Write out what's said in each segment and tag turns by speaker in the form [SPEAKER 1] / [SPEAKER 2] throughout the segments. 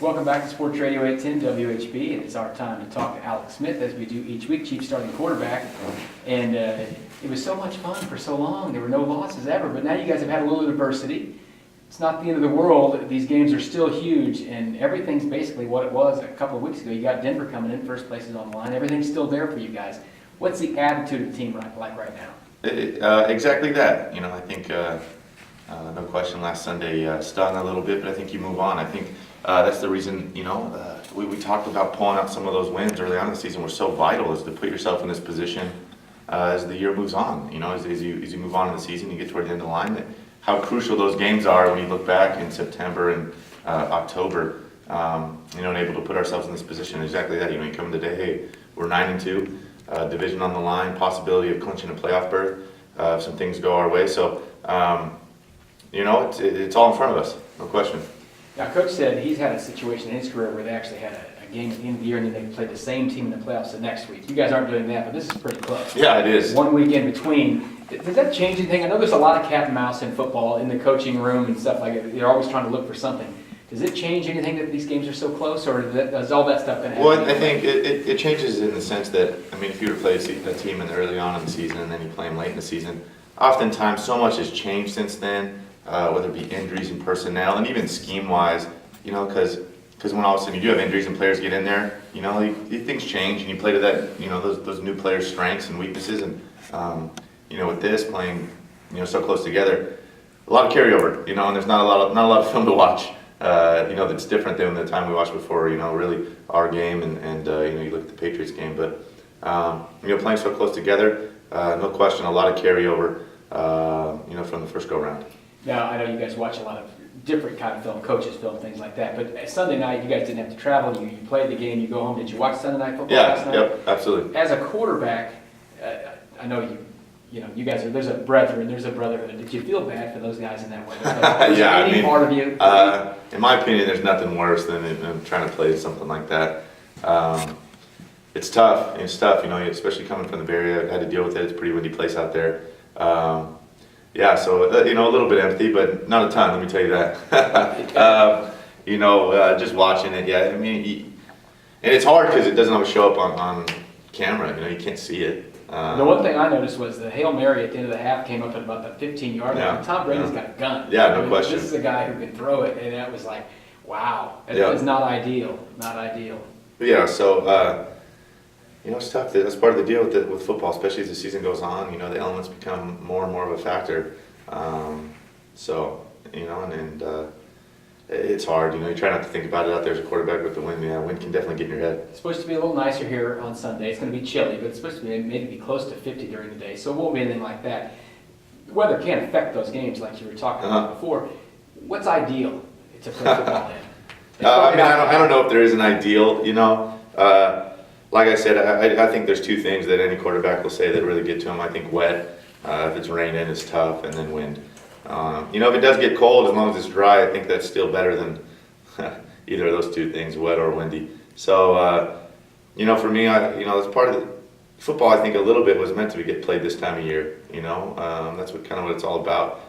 [SPEAKER 1] Welcome back to Sports Radio 810 WHB, and it's our time to talk to Alex Smith as we do each week, Chief starting quarterback. And it was so much fun for so long. There were no losses ever, but now you guys have had a little adversity. It's not the end of the world. These games are still huge, and everything's basically what it was a couple of weeks ago. You got Denver coming in, first place is on the line. Everything's still there for you guys. What's the attitude of the team like right now?
[SPEAKER 2] Exactly that. I think no question last Sunday stung a little bit, but I think you move on. I think that's the reason, we talked about pulling out some of those wins early on in the season were so vital, is to put yourself in this position as the year moves on. As you move on in the season, you get toward the end of the line, how crucial those games are when you look back in September and October, and able to put ourselves in this position. Exactly that. You come in today, hey, we're 9-2, division on the line, possibility of clinching a playoff berth if some things go our way. So, it's all in front of us, no question.
[SPEAKER 1] Now, Coach said he's had a situation in his career where they actually had a game at the end of the year and then they played the same team in the playoffs the next week. You guys aren't doing that, but this is pretty close.
[SPEAKER 2] Yeah, it is.
[SPEAKER 1] 1 week in between. Does that change anything? I know there's a lot of cat and mouse in football, in the coaching room and stuff like that. They're always trying to look for something. Does it change anything that these games are so close, or does all that stuff happen?
[SPEAKER 2] Well, I think it changes in the sense that, if you were to play a team early on in the season and then you play them late in the season, oftentimes so much has changed since then, whether it be injuries and personnel and even scheme-wise, because when all of a sudden you do have injuries and players get in there, things change and you play to that, those new players' strengths and weaknesses. And, with this playing, so close together, a lot of carryover, and there's not a lot of film to watch. That's different than the time we watched before, really our game and you look at the Patriots game. But, playing so close together, no question, a lot of carryover, from the first go-round.
[SPEAKER 1] Now, I know you guys watch a lot of different kind of film, coaches film, things like that, but Sunday night, you guys didn't have to travel. You played the game, you go home. Did you watch Sunday Night Football last night?
[SPEAKER 2] Yep, absolutely.
[SPEAKER 1] As a quarterback, I know you guys there's a brotherhood. Did you feel bad for those guys in that way?
[SPEAKER 2] Yeah,
[SPEAKER 1] part of you?
[SPEAKER 2] In my opinion, there's nothing worse than trying to play something like that. It's tough. Especially coming from the Bay Area. I've had to deal with it. It's a pretty windy place out there. So a little bit empty, but not a ton. Let me tell you that. Just watching it. Yeah, and it's hard because it doesn't always show up on camera. You can't see it.
[SPEAKER 1] The one thing I noticed was the Hail Mary at the end of the half came up at about the 15-yard line. Tom Brady's got a gun.
[SPEAKER 2] Yeah, no question.
[SPEAKER 1] This is a guy who can throw it, and that was like, wow. It's not ideal. Not ideal.
[SPEAKER 2] Yeah, so, it's tough. That's part of the deal with football, especially as the season goes on. The elements become more and more of a factor. It's hard. You try not to think about it out there as a quarterback with the wind. Yeah, wind can definitely get in your head.
[SPEAKER 1] It's supposed to be a little nicer here on Sunday. It's going to be chilly, but it's supposed to be maybe close to 50 during the day, so it won't be anything like that. The weather can affect those games like you were talking about before. What's ideal to play football in?
[SPEAKER 2] I don't know if there is an ideal. Like I said, I think there's two things that any quarterback will say that really get to him. I think wet, if it's raining, it's tough, and then wind. If it does get cold, as long as it's dry, I think that's still better than either of those two things, wet or windy. So, for me, that's part of the football. I think a little bit was meant to get played this time of year. That's what it's all about.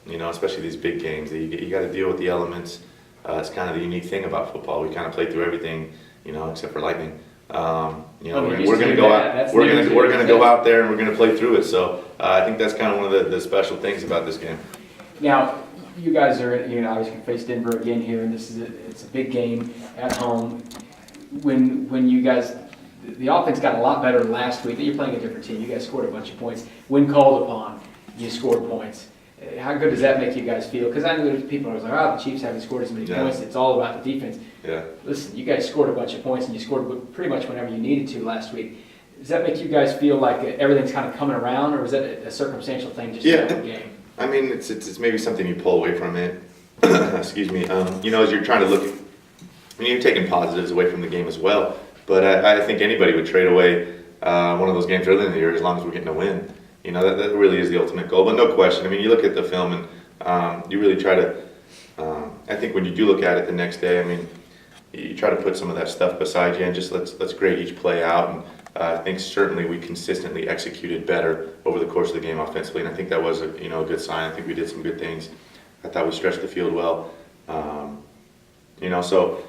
[SPEAKER 2] Especially these big games. You got to deal with the elements. It's kind of the unique thing about football. We kind of play through everything, except for lightning. We're going to go out. We're going to go out there and we're going to play through it. So I think that's kind of one of the special things about this game.
[SPEAKER 1] Now, you guys are obviously going to face Denver again here, and it's a big game at home. When you guys, the offense got a lot better last week. You're playing a different team. You guys scored a bunch of points. When called upon, you scored points. How good does that make you guys feel? Because I know there's people who are like, the Chiefs haven't scored as many points. It's all about the defense.
[SPEAKER 2] Yeah.
[SPEAKER 1] Listen, you guys scored a bunch of points, and you scored pretty much whenever you needed to last week. Does that make you guys feel like everything's kind of coming around, or is that a circumstantial thing just in the game?
[SPEAKER 2] It's maybe something you pull away from it. Excuse me. As you're trying to look at, you're taking positives away from the game as well. But I think anybody would trade away one of those games early in the year as long as we're getting a win. That really is the ultimate goal. But no question. You look at the film and you really try to. I think when you do look at it the next day, you try to put some of that stuff beside you and just let's grade each play out. And I think certainly we consistently executed better over the course of the game offensively, and I think that was a good sign. I think we did some good things. I thought we stretched the field well. You know, so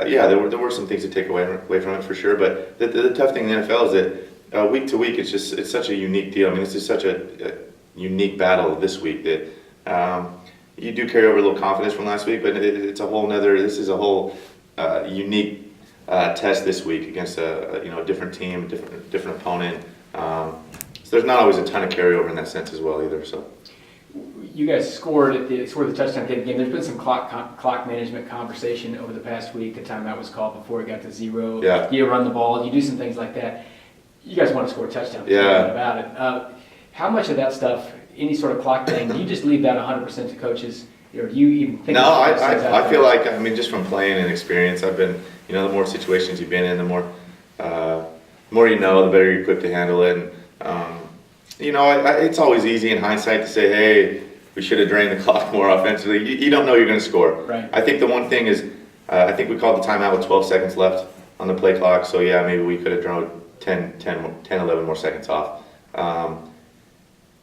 [SPEAKER 2] yeah, there were some things to take away from it for sure. But the tough thing in the NFL is that week to week, it's such a unique deal. I mean, this is such a unique battle this week that you do carry over a little confidence from last week, but it's a whole nother. This is a whole unique test this week against a different team, different opponent. So there's not always a ton of carryover in that sense as well either. So.
[SPEAKER 1] You guys scored the touchdown at the end of the game. There's been some clock management conversation over the past week. The timeout was called before it got to 0.
[SPEAKER 2] Yeah.
[SPEAKER 1] You run the ball. You do some things like that. You guys want to score a touchdown.
[SPEAKER 2] Yeah.
[SPEAKER 1] About it. How much of that stuff, any sort of clock thing, do you just leave that 100% to coaches? Or do you even think?
[SPEAKER 2] No, I feel like, I mean, just from playing and experience, I've been, the more situations you've been in, the more you know, the better you're equipped to handle it. And, it's always easy in hindsight to say, hey, we should have drained the clock more offensively. You don't know you're going to score.
[SPEAKER 1] Right.
[SPEAKER 2] I think the one thing is, I think we called the timeout with 12 seconds left on the play clock. So yeah, maybe we could have drawn 10, 11 more seconds off.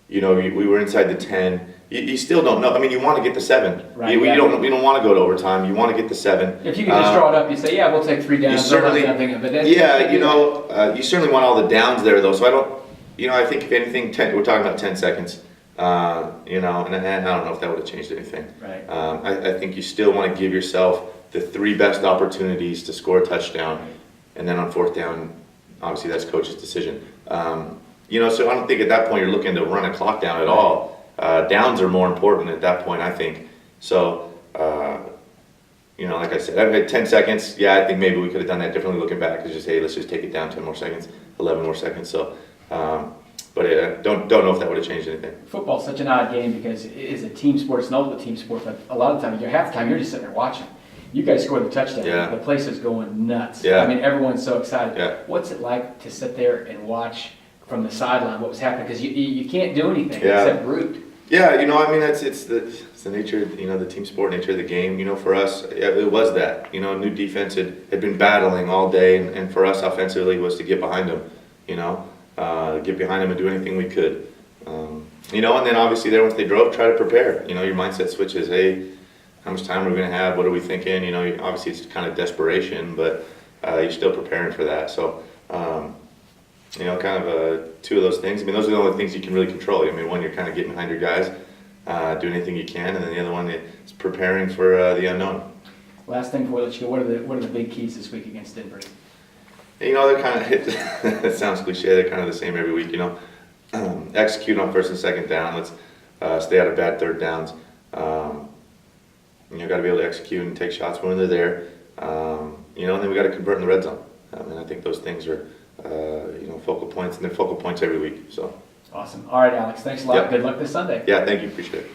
[SPEAKER 2] We were inside the 10. You still don't know. I mean, you want to get the 7.
[SPEAKER 1] Right,
[SPEAKER 2] You don't want to go to overtime. You want to get the 7.
[SPEAKER 1] If you can just draw it up, you say, yeah, we'll take 3 downs.
[SPEAKER 2] You certainly,
[SPEAKER 1] But
[SPEAKER 2] you certainly want all the downs there though. So I don't. I think if anything, we're talking about 10 seconds. And I don't know if that would have changed anything.
[SPEAKER 1] Right.
[SPEAKER 2] I think you still want to give yourself the 3 best opportunities to score a touchdown, and then on 4th down, obviously that's coach's decision. So I don't think at that point you're looking to run a clock down at all. Downs are more important at that point, I think. So, like I said, I've had 10 seconds. Yeah, I think maybe we could have done that differently looking back. It's just, hey, let's just take it down 10 more seconds, 11 more seconds. So, but don't know if that would have changed anything.
[SPEAKER 1] Football's such an odd game because it is a team sport. It's an ultimate team sport, but a lot of times, half the time, you're just sitting there watching. You guys scored the touchdown.
[SPEAKER 2] Yeah.
[SPEAKER 1] The place is going nuts.
[SPEAKER 2] Yeah.
[SPEAKER 1] I mean, everyone's so excited.
[SPEAKER 2] Yeah.
[SPEAKER 1] What's it like to sit there and watch from the sideline what was happening? Because you can't do anything
[SPEAKER 2] Yeah.
[SPEAKER 1] except root.
[SPEAKER 2] Yeah, I mean, it's the nature, the team sport nature of the game. For us, it was that. New defense had been battling all day, and for us offensively was to get behind them. Get behind them and do anything we could. And then obviously there once they drove, try to prepare. Your mindset switches. Hey, how much time are we going to have? What are we thinking? Obviously it's kind of desperation, but you're still preparing for that. So, kind of 2 of those things. I mean, those are the only things you can really control. I mean, one, you're kind of getting behind your guys, doing anything you can, and then the other one is preparing for the unknown.
[SPEAKER 1] Last thing before we let you go, what are the big keys this week against Denver?
[SPEAKER 2] They're kind of, it sounds cliche, they're kind of the same every week, execute on 1st and 2nd down. Let's stay out of bad 3rd downs. Got to be able to execute and take shots when they're there. And then we got to convert in the red zone. I think those things are, focal points, and they're focal points every week. So
[SPEAKER 1] awesome. All right, Alex, thanks a lot.
[SPEAKER 2] Yep.
[SPEAKER 1] Good luck this Sunday.
[SPEAKER 2] Yeah, thank you. Appreciate it.